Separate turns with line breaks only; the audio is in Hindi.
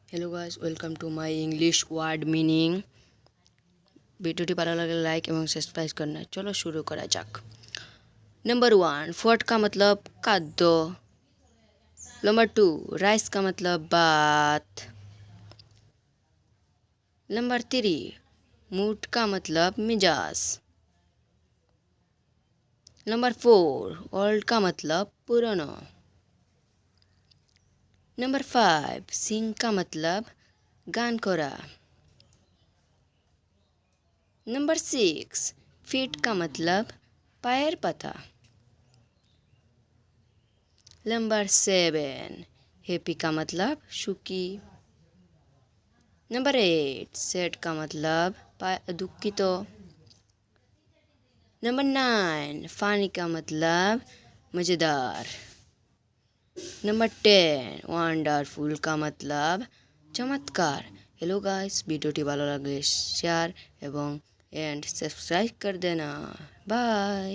Hello guys, welcome to my English word meaning. ভিডিওটি ভালো লাগলে लाइक एवं सब्सक्राइब करना। चलो शुरू करा जाक। नंबर 1 फट का मतलब खाद्य। नंबर 2 राइस का मतलब भात। नंबर 3 मूड का मतलब मिजाज। नंबर 4 ओल्ड का मतलब पुराना। नंबर 5 सिंग का मतलब गान करा। नंबर 6 फीट का मतलब पैर पता। नंबर 7 हैप्पी का मतलब सुखी। नंबर 8 सैड का मतलब दुखी तो। नंबर 9 फानी का मतलब मज़ेदार। नंबर 10 वंडरफुल का मतलब चमत्कार। हेलो गाइस, भिडियोटी ভালো লাগলে শেয়ার এবং এন্ড সাবস্ক্রাইব कर देना। बाय।